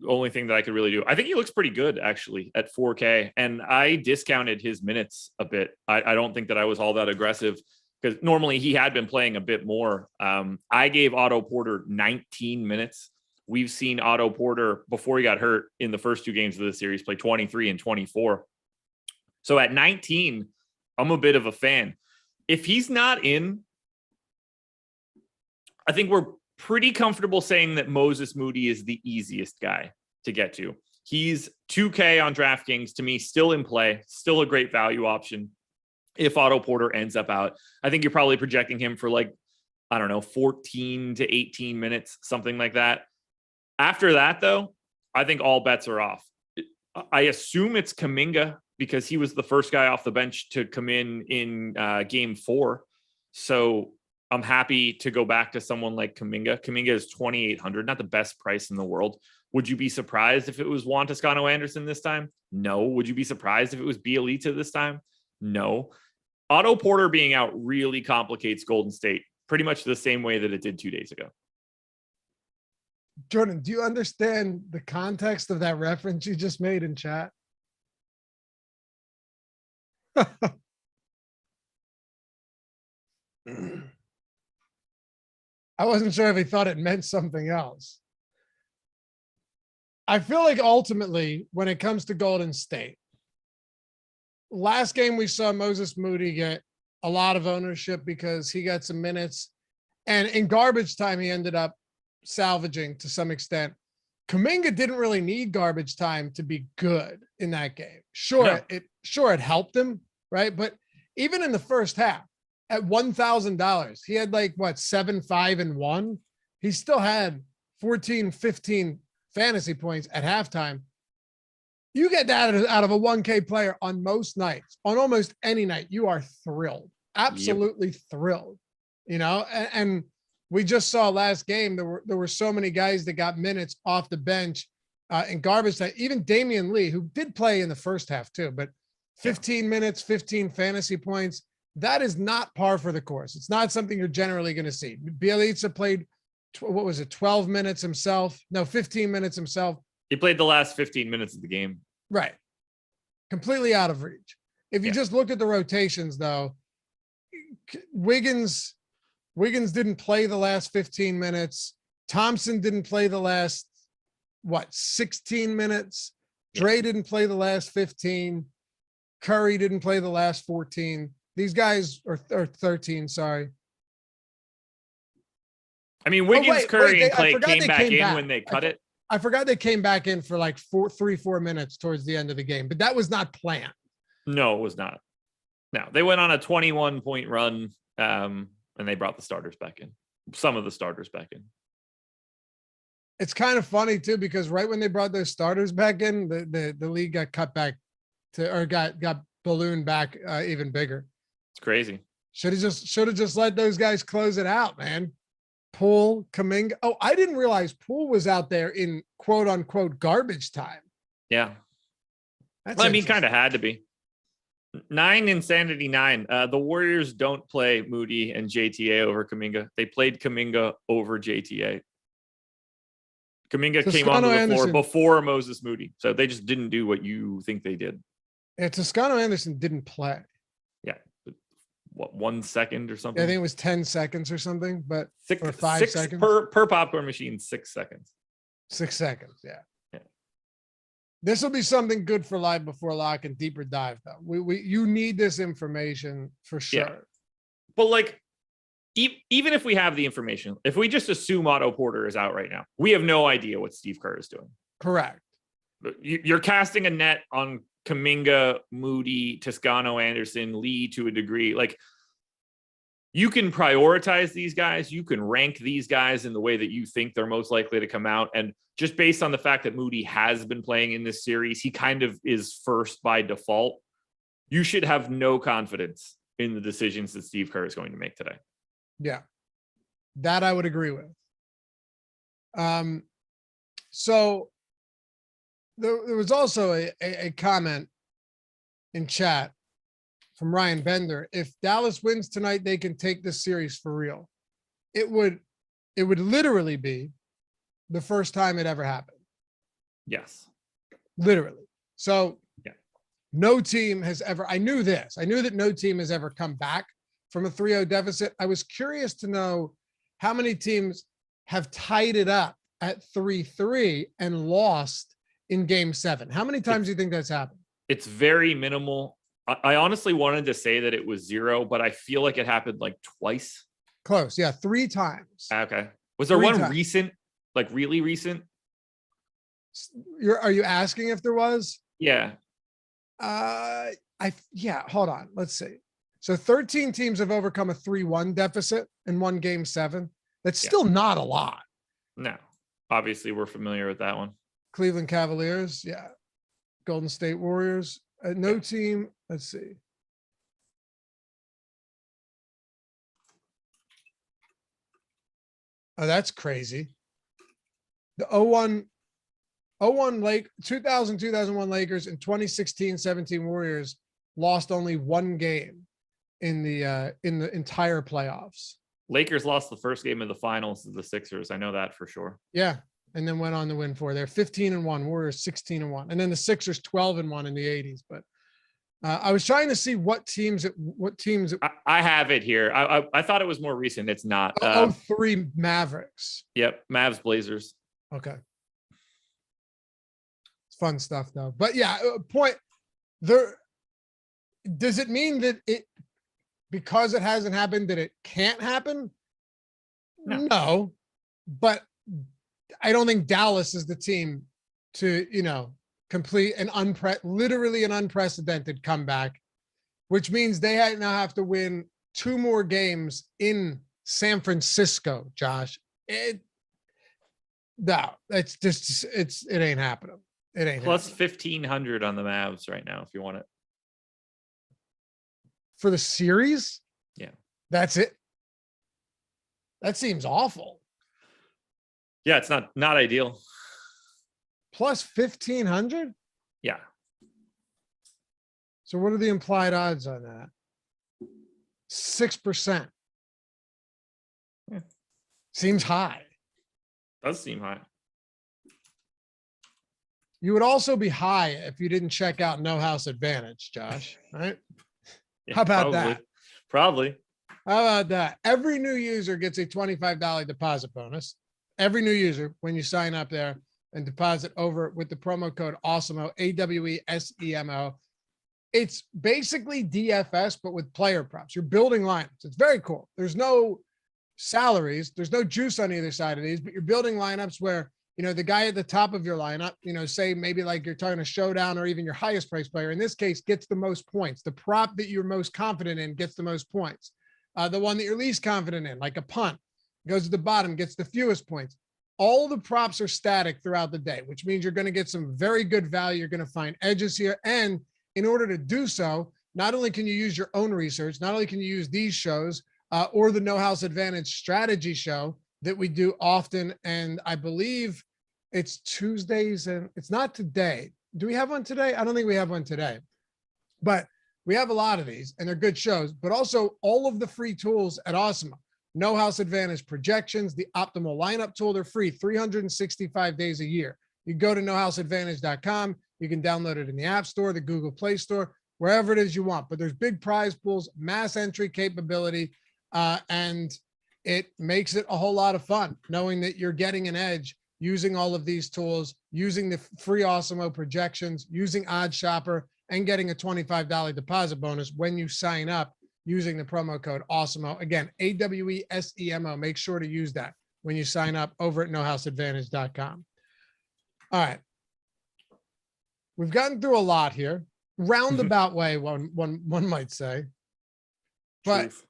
Only thing that I could really do. I think he looks pretty good actually at 4K, and I discounted his minutes a bit. I don't think that I was all that aggressive because normally he had been playing a bit more. I gave Otto Porter 19 minutes. We've seen Otto Porter before he got hurt in the first two games of the series play 23 and 24. So at 19, I'm a bit of a fan. If he's not in, I think we're pretty comfortable saying that Moses Moody is the easiest guy to get to. He's 2K on DraftKings, to me, still in play, still a great value option. If Otto Porter ends up out, I think you're probably projecting him for 14 to 18 minutes, something like that. After that, though, I think all bets are off. I assume it's Kuminga because he was the first guy off the bench to come in game 4. So I'm happy to go back to someone like Kuminga. Kuminga is 2,800, not the best price in the world. Would you be surprised if it was Juan Toscano-Anderson this time? No. Would you be surprised if it was Bielitsa this time? No. Otto Porter being out really complicates Golden State pretty much the same way that it did 2 days ago. Jordan, do you understand the context of that reference you just made in chat? I wasn't sure if he thought it meant something else. I feel like ultimately, when it comes to Golden State, last game we saw Moses Moody get a lot of ownership because he got some minutes. And in garbage time, he ended up salvaging to some extent. Kuminga didn't really need garbage time to be good in that game. Sure, it helped him, right? But even in the first half, at $1,000, he had like what 7, 5, and 1. He still had 14, 15 fantasy points at halftime. You get that out of a 1K player on most nights, on almost any night, you are thrilled, absolutely thrilled, you know, and we just saw last game, there were so many guys that got minutes off the bench in garbage time. Even Damian Lee, who did play in the first half too, but 15 minutes, 15 fantasy points, that is not par for the course. It's not something you're generally going to see. Bielitsa played, 12 minutes himself? No, 15 minutes himself. He played the last 15 minutes of the game. Right. Completely out of reach. If you just look at the rotations, though, Wiggins didn't play the last 15 minutes. Thompson didn't play the last, 16 minutes. Dre didn't play the last 15. Curry didn't play the last 14. These guys are 13, sorry. I mean, Wiggins, Curry, and Clay came back in when they cut it. I forgot they came back in for like 4 minutes towards the end of the game, but that was not planned. No, it was not. No, they went on a 21-point run, and they brought the starters back in. Some of the starters back in. It's kind of funny too, because right when they brought those starters back in, the league got cut back to, or got ballooned back even bigger. It's crazy. Should have just let those guys close it out, man. Poole, Kuminga. Oh, I didn't realize Poole was out there in quote unquote garbage time. Yeah. Well, I mean, kind of had to be. 9 insanity 9. The Warriors don't play Moody and JTA over Kuminga. They played Kuminga over JTA. Kuminga came onto the floor before Moses Moody. So they just didn't do what you think they did. Yeah, Toscano Anderson didn't play. Yeah. What, 1 second or something? Yeah, I think it was 10 seconds or something, but or 5 seconds per popcorn machine, 6 seconds. 6 seconds. Yeah. This will be something good for live before lock and deeper dive, though. You need this information for sure. Yeah. But like, even if we have the information, if we just assume Otto Porter is out right now, we have no idea what Steve Kerr is doing. Correct. You're casting a net on Kuminga, Moody, Toscano Anderson, Lee to a degree. Like, you can prioritize these guys. You can rank these guys in the way that you think they're most likely to come out. And just based on the fact that Moody has been playing in this series, he kind of is first by default. You should have no confidence in the decisions that Steve Kerr is going to make today. Yeah, that I would agree with. So there was also a comment in chat from Ryan Bender. If Dallas wins tonight, they can take this series for real. It would literally be the first time it ever happened. Yes. Literally. So no team has ever, I knew this. I knew that no team has ever come back from a 3-0 deficit. I was curious to know how many teams have tied it up at 3-3 and lost in game 7. How many times do you think that's happened? It's very minimal. I honestly wanted to say that it was 0, but I feel like it happened like twice. Close. Yeah. 3 times. Okay. Was there one recent, like really recent? Are you asking if there was? Yeah. Hold on. Let's see. So 13 teams have overcome a 3-1 deficit in one game 7. That's still not a lot. No, obviously we're familiar with that one. Cleveland Cavaliers. Yeah. Golden State Warriors. No team. Let's see. Oh, that's crazy. The 2001 Lakers and 2016-17 Warriors lost only 1 game in the entire playoffs. Lakers lost the first game of the finals to the Sixers. I know that for sure. Yeah. and then went on to win 4. They're 15-1. Warriors 16-1, and then the Sixers 12-1 in the 80s. But I was trying to see what teams. I have it here. I thought it was more recent. It's not. 03 Mavericks. Yep, Mavs Blazers. Okay. It's fun stuff though. But yeah, point there. Does it mean that because it hasn't happened, that it can't happen? No. But I don't think Dallas is the team to, complete literally an unprecedented comeback, which means they now have to win 2 more games in San Francisco, Josh. It ain't happening. It ain't plus happening. 1,500 on the Mavs right now if you want it. For the series? Yeah. That's it. That seems awful. Yeah, it's not ideal. Plus 1,500? Yeah. So what are the implied odds on that? 6%. Yeah. Seems high. Does seem high. You would also be high if you didn't check out No House Advantage, Josh, right? Yeah, How about probably. that? Probably. How about that? Every new user gets a $25 deposit bonus. Every new user, when you sign up there and deposit over with the promo code Awesemo, AWESEMO. It's basically DFS, but with player props. You're building lineups. It's very cool. There's no salaries. There's no juice on either side of these, but you're building lineups where, the guy at the top of your lineup, say maybe like you're talking a showdown or even your highest price player, in this case, gets the most points. The prop that you're most confident in gets the most points. The one that you're least confident in, like a punt, goes to the bottom, gets the fewest points. All the props are static throughout the day, which means you're going to get some very good value. You're going to find edges here. And in order to do so, not only can you use your own research, not only can you use these shows or the No House Advantage strategy show that we do often. And I believe it's Tuesdays and it's not today. Do we have one today? I don't think we have one today, but we have a lot of these and they're good shows, but also all of the free tools at Awesemo. No House Advantage projections, the optimal lineup tool, they're free 365 days a year. You go to nohouseadvantage.com. You can download it in the App Store, the Google Play Store, wherever it is you want. But there's big prize pools, mass entry capability, and it makes it a whole lot of fun knowing that you're getting an edge using all of these tools, using the free Awesemo projections, using Odd Shopper, and getting a $25 deposit bonus when you sign up using the promo code Awesemo. Again, AWESEMO. Make sure to use that when you sign up over at nohouseadvantage.com. All right. We've gotten through a lot here. Roundabout way, one might say. But Truth.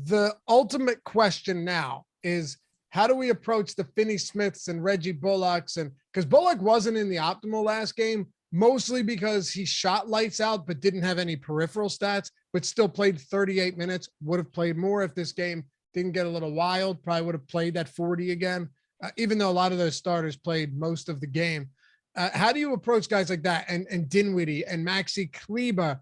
The ultimate question now is, how do we approach the Finney Smiths and Reggie Bullocks? And because Bullock wasn't in the optimal last game, mostly because he shot lights out, but didn't have any peripheral stats, but still played 38 minutes, would have played more if this game didn't get a little wild, probably would have played that 40 again, even though a lot of those starters played most of the game. How do you approach guys like that and Dinwiddie and Maxi Kleber,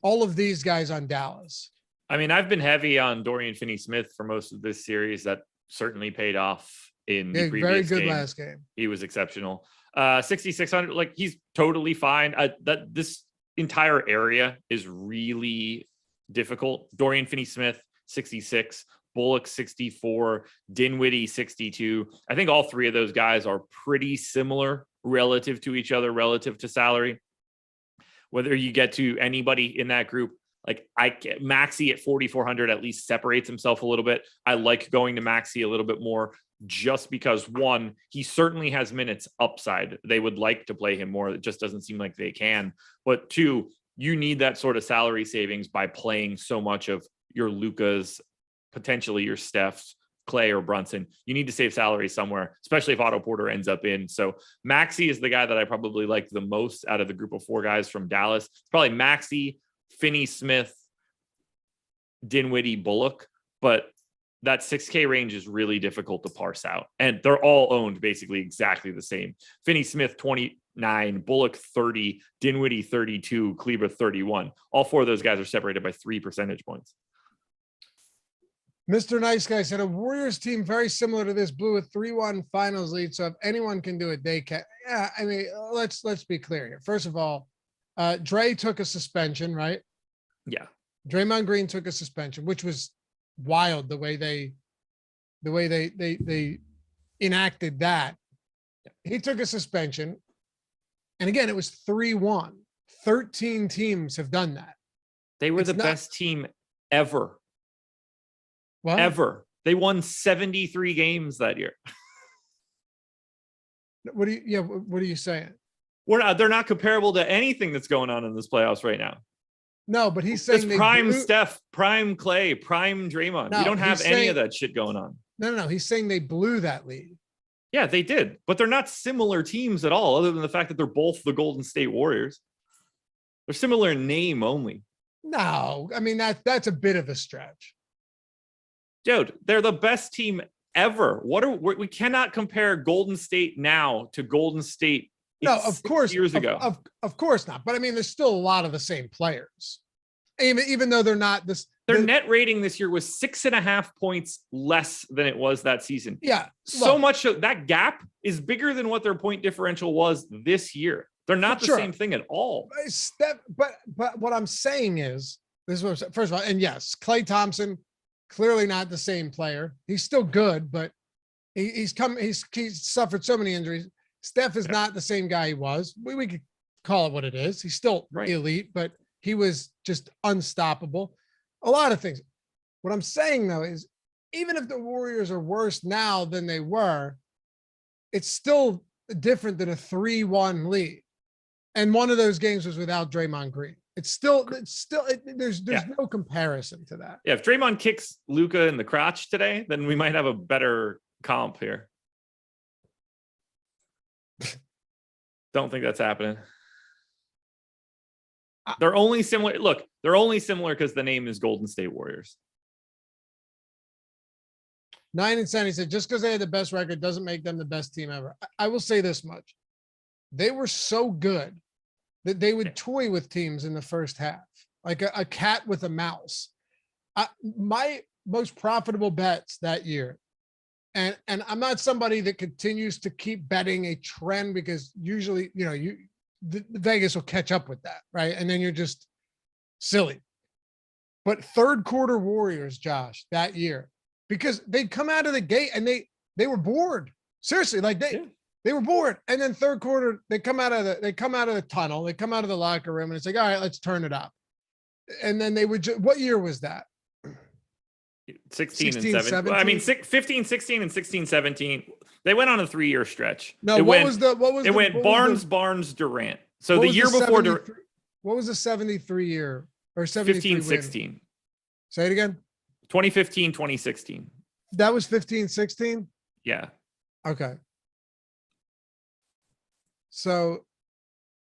all of these guys on Dallas? I mean, I've been heavy on Dorian Finney-Smith for most of this series. That certainly paid off in the previous very good game. last game. He was exceptional. 6,600, like he's totally fine. That this entire area is really difficult. Dorian Finney-Smith, 66, Bullock, 64, Dinwiddie, 62. I think all three of those guys are pretty similar relative to each other, relative to salary. Whether you get to anybody in that group, like Maxi at 4,400 at least separates himself a little bit. I like going to Maxi a little bit more just because, one, he certainly has minutes upside. They would like to play him more. It just doesn't seem like they can. But two, you need that sort of salary savings by playing so much of your Lukas, potentially your Stephs, Clay or Brunson. You need to save salary somewhere, especially if Otto Porter ends up in. So Maxi is the guy that I probably like the most out of the group of 4 guys from Dallas. It's probably Maxi, Finney-Smith, Dinwiddie, Bullock, but that 6K range is really difficult to parse out. And they're all owned basically exactly the same. Finney-Smith, 29, Bullock, 30, Dinwiddie, 32, Kleber, 31. All 4 of those guys are separated by 3 percentage points. Mr. Nice Guy said a Warriors team very similar to this blew a 3-1 finals lead. So if anyone can do it, they can. Yeah, I mean, let's be clear here. First of all, Dre took a suspension, right? Yeah. Draymond Green took a suspension, which was wild the way they enacted that. He took a suspension. And again, it was 3-1. 13 teams have done that. They were the best team ever. What? Ever. They won 73 games that year. What are you saying? They're not comparable to anything that's going on in this playoffs right now. No, but he's saying it's prime Steph, prime Clay, prime Draymond. No, we don't have any of that shit going on. No. He's saying they blew that lead. Yeah, they did, but they're not similar teams at all, other than the fact that they're both the Golden State Warriors. They're similar in name only. No, I mean, that's a bit of a stretch. Dude, they're the best team ever. We cannot compare Golden State now to Golden State. No, of course, years ago. Of course not. But I mean, there's still a lot of the same players, even though they're not this. Their net rating this year was 6.5 points less than it was that season. Yeah, so much so that gap is bigger than what their point differential was this year. They're not the same thing at all. But what I'm saying is, this is what I'm saying. First of all, and yes, Klay Thompson, clearly not the same player. He's still good, but he's suffered so many injuries. Steph is not the same guy he was. We could call it what it is. He's still elite, but he was just unstoppable. A lot of things. What I'm saying though is, even if the Warriors are worse now than they were, it's still different than a 3-1 lead. And one of those games was without Draymond Green. There's no comparison to that. Yeah, if Draymond kicks Luka in the crotch today, then we might have a better comp here. Don't think that's happening. They're only similar. Look, they're only similar because the name is Golden State Warriors. 9 and 10, he said, just because they had the best record doesn't make them the best team ever. I will say this much. They were so good that they would toy with teams in the first half, like a cat with a mouse. My most profitable bets that year, and I'm not somebody that continues to keep betting a trend, because usually, the Vegas will catch up with that, right? And then you're just silly. But third quarter Warriors, Josh, that year, because they'd come out of the gate and they were bored. Seriously, like they were bored. And then third quarter, they come out of the tunnel, they come out of the locker room, and it's like, all right, let's turn it up. And then they would what year was that? 16 and 17. Well, I mean, 15, 16, and 16, 17. They went on a 3-year stretch. No, it went Barnes, Durant. So the year before, what was the 73 year or 73 15, 16? Say it again. 2015, 2016. That was 15, 16? Yeah. Okay. So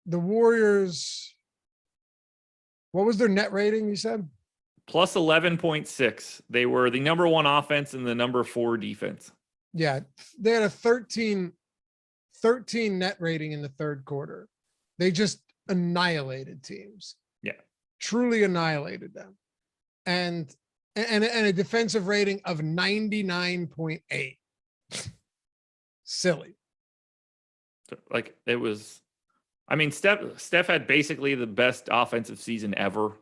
the Warriors, what was their net rating, you said? Plus 11.6. They were the number 1 offense and the number 4 defense. Yeah. They had a 13 net rating in the third quarter. They just annihilated teams. Yeah. Truly annihilated them. And a defensive rating of 99.8. Silly. Like, it was, I mean, Steph had basically the best offensive season ever.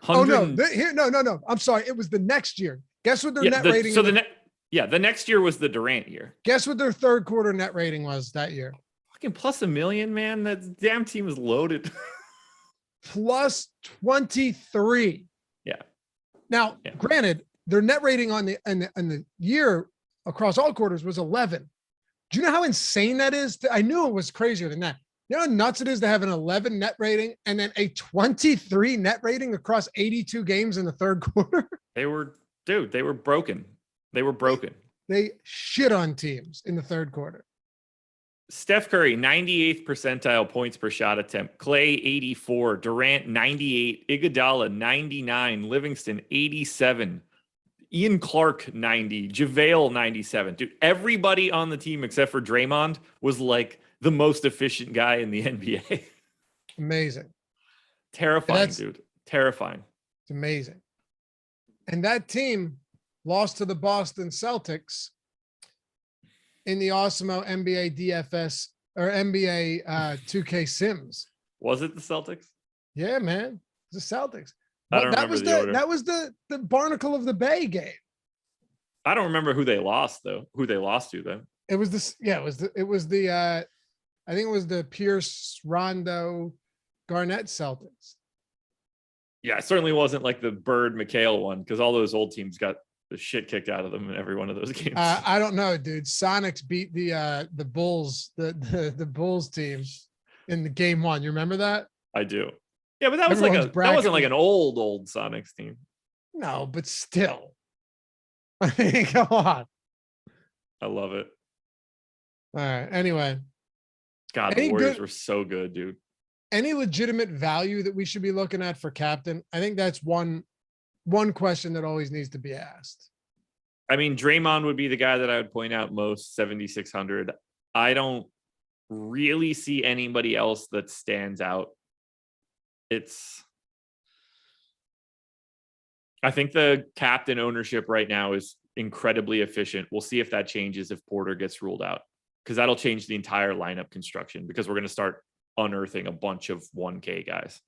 Oh no. I'm sorry. It was the next year. Guess what their net rating? So the next year was the Durant year. Guess what their third quarter net rating was that year? Fucking plus $1 million, man. That damn team was loaded. Plus 23. Yeah. Now, granted, their net rating on the year across all quarters was 11. Do you know how insane that is? I knew it was crazier than that. You know how nuts it is to have an 11 net rating and then a 23 net rating across 82 games in the third quarter? They were broken. They were broken. They shit on teams in the third quarter. Steph Curry, 98th percentile points per shot attempt. Clay, 84. Durant, 98. Iguodala, 99. Livingston, 87. Ian Clark, 90. JaVale, 97. Dude, everybody on the team except for Draymond was like the most efficient guy in the NBA. Amazing. Terrifying, dude. Terrifying. It's amazing. And that team lost to the Boston Celtics in the Awesemo NBA DFS or NBA 2K Sims. Was it the Celtics? Yeah, man. The Celtics. I don't remember the order. That was the Barnacle of the Bay game. I don't remember who they lost though. Who they lost to then? It was this. Yeah, it was the. I think it was the Pierce, Rondo, Garnett Celtics. Yeah, it certainly wasn't like the Bird McHale one because all those old teams got the shit kicked out of them in every one of those games. I don't know, dude. Sonics beat the Bulls, the Bulls team in the game one. You remember that? I do. Yeah, but that was that wasn't like an old Sonics team. No, but still. I mean, come on. I love it. All right. Anyway. God, the Warriors were so good, dude. Any legitimate value that we should be looking at for captain? I think that's one question that always needs to be asked. I mean, Draymond would be the guy that I would point out most, 7,600. I don't really see anybody else that stands out. I think the captain ownership right now is incredibly efficient. We'll see if that changes if Porter gets ruled out, because that'll change the entire lineup construction because we're going to start unearthing a bunch of 1K guys.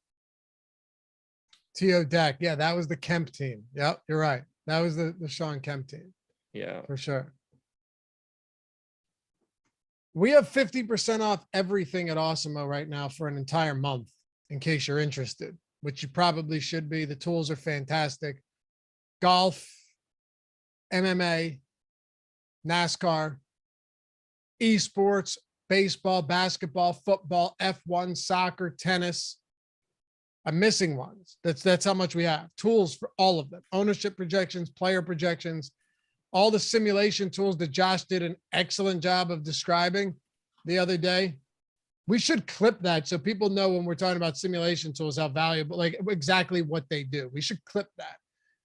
T.O. Deck. Yeah, that was the Kemp team. Yep, you're right. That was the Sean Kemp team. Yeah, for sure. We have 50% off everything at Awesemo right now for an entire month, in case you're interested, which you probably should be. The tools are fantastic. Golf, MMA, NASCAR, esports, baseball, basketball, football, F1, soccer, tennis. I'm missing ones. That's how much we have. Tools for all of them. Ownership projections, player projections, all the simulation tools that Josh did an excellent job of describing the other day. We should clip that so people know when we're talking about simulation tools, how valuable, like exactly what they do. We should clip that.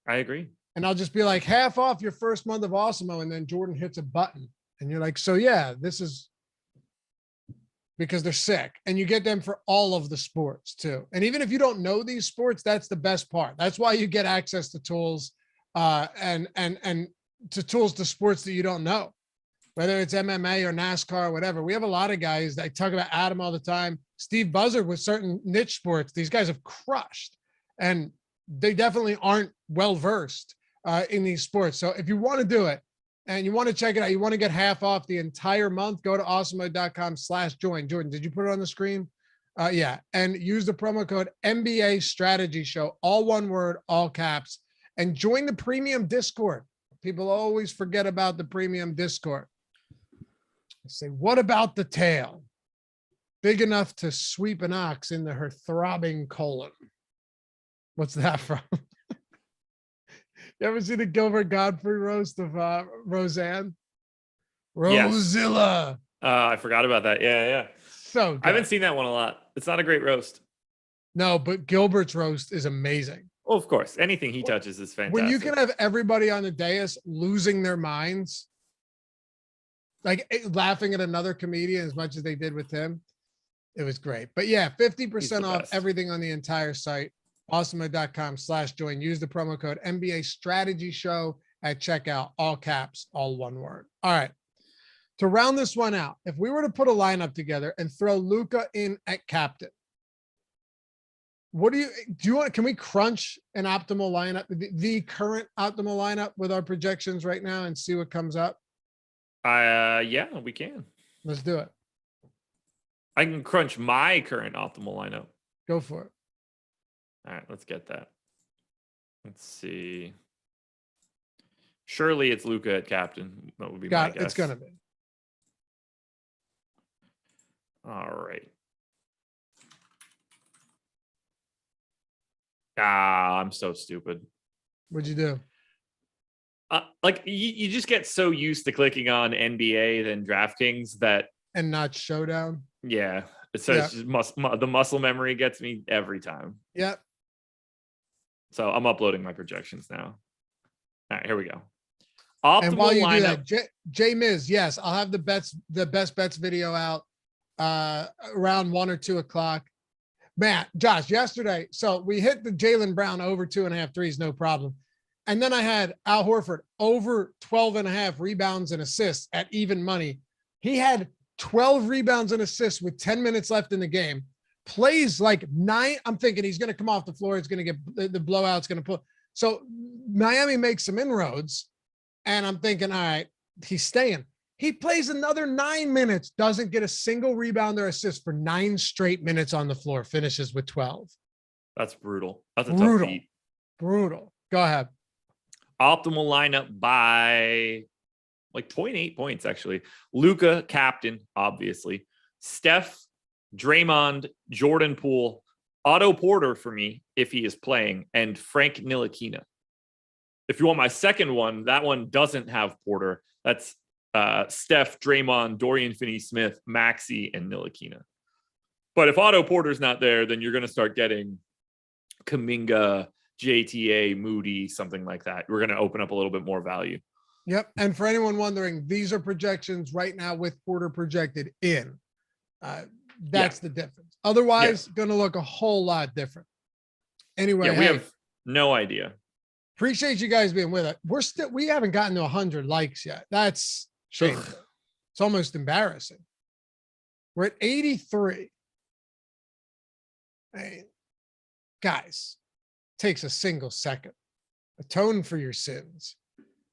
I agree. And I'll just be like, half off your first month of Awesemo. And then Jordan hits a button and you're like, so yeah, this is because they're sick, and you get them for all of the sports too. And even if you don't know these sports, that's the best part. That's why you get access to tools and to tools to sports that you don't know, whether it's MMA or NASCAR or whatever. We have a lot of guys that talk about Adam all the time. Steve Buzzard with certain niche sports, these guys have crushed, and they definitely aren't well-versed in these sports. So if you want to do it and you want to check it out, you want to get half off the entire month, go to awesemo.com/join. Jordan, did you put it on the screen? Yeah. And use the promo code NBA Strategy Show, all one word, all caps, and join the premium Discord. People always forget about the premium Discord. I say, what about the tail? Big enough to sweep an ox into her throbbing colon. What's that from? You ever see the Gilbert Godfrey roast of Roseanne? Rosilla. Yes. I forgot about that. Yeah. So good. I haven't seen that one a lot. It's not a great roast. No, but Gilbert's roast is amazing. Well, of course. Anything he touches is fantastic. When you can have everybody on the dais losing their minds, like laughing at another comedian as much as they did with him, it was great. But yeah, 50% off everything on the entire site. Awesemo.com/join. Use the promo code NBA Strategy Show at checkout. All caps, all one word. All right. To round this one out, if we were to put a lineup together and throw Luka in at captain, what do you want? Can we crunch an optimal lineup, the current optimal lineup with our projections right now and see what comes up? Yeah, we can. Let's do it. I can crunch my current optimal lineup. Go for it. All right, let's get that. Let's see. Surely it's Luka at captain. That would be my guess. It's gonna be. All right. I'm so stupid. What'd you do? Like you just get so used to clicking on NBA than DraftKings that, and not Showdown. Yeah, it says the muscle memory gets me every time. Yep. So I'm uploading my projections now. All right, here we go. Optimal and while you lineup. do that, J Miz, yes, I'll have the best bets video out around 1 or 2 o'clock. Matt, Josh, yesterday, so we hit the Jaylen Brown over 2.5 threes, no problem. And then I had Al Horford over 12.5 rebounds and assists at even money. He had 12 rebounds and assists with 10 minutes left in the game. Plays like 9. I'm thinking he's going to come off the floor. It's going to get the blowout's going to pull. So Miami makes some inroads. And I'm thinking, all right, he's staying. He plays another 9 minutes, doesn't get a single rebound or assist for 9 straight minutes on the floor, finishes with 12. That's brutal. That's a tough beat. Brutal. Go ahead. Optimal lineup by like 0.8 points, actually. Luka, captain, obviously. Steph, Draymond, Jordan Poole, Otto Porter for me, if he is playing, and Frank Ntilikina. If you want my second one, that one doesn't have Porter. That's Steph, Draymond, Dorian Finney-Smith, Maxey, and Ntilikina. But if Otto Porter's not there, then you're going to start getting Kuminga, JTA, Moody, something like that. We're going to open up a little bit more value. Yep. And for anyone wondering, these are projections right now with Porter projected in. That's the difference. Otherwise, going to look a whole lot different. Anyway, we have no idea. Appreciate you guys being with us. We haven't gotten to 100 likes yet. That's shameful. It's almost embarrassing. We're at 83. Hey, guys, takes a single second. Atone for your sins.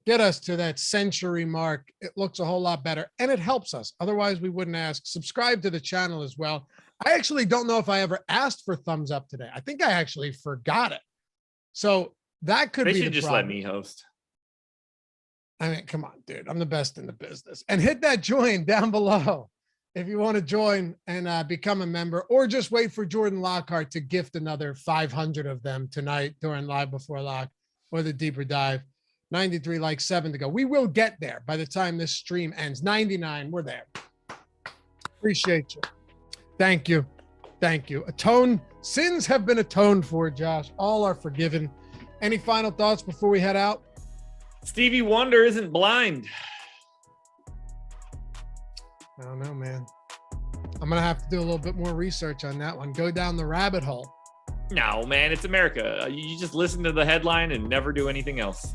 Get us to that century mark. It looks a whole lot better, and it helps us. Otherwise, we wouldn't ask. Subscribe to the channel as well. I actually don't know if I ever asked for thumbs up today. I think I actually forgot it. So that could be the problem. They should just let me host. I mean, come on, dude. I'm the best in the business. And hit that join down below if you want to join and become a member, or just wait for Jordan Lockhart to gift another 500 of them tonight during Live Before Lock or the Deeper Dive. 93 likes, 7 to go. We will get there by the time this stream ends. 99, we're there. Appreciate you. Thank you. Thank you. Sins have been atoned for, Josh. All are forgiven. Any final thoughts before we head out? Stevie Wonder isn't blind. I don't know, man. I'm going to have to do a little bit more research on that one. Go down the rabbit hole. No, man, it's America. You just listen to the headline and never do anything else.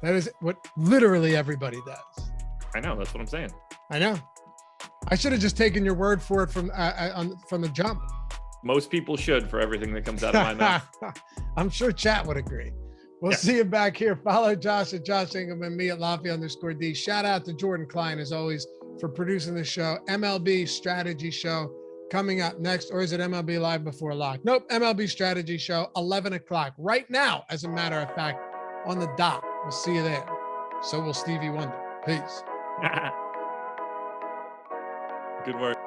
That is what literally everybody does. I know. That's what I'm saying. I know. I should have just taken your word for it from the jump. Most people should for everything that comes out of my mouth. I'm sure chat would agree. We'll see you back here. Follow Josh at Josh Engleman, me at Lafayette_D. Shout out to Jordan Klein, as always, for producing the show. MLB Strategy Show coming up next. Or is it MLB Live Before Lock? Nope, MLB Strategy Show, 11 o'clock. Right now, as a matter of fact, on the dot. We'll see you there. So will Stevie Wonder. Peace. Good work.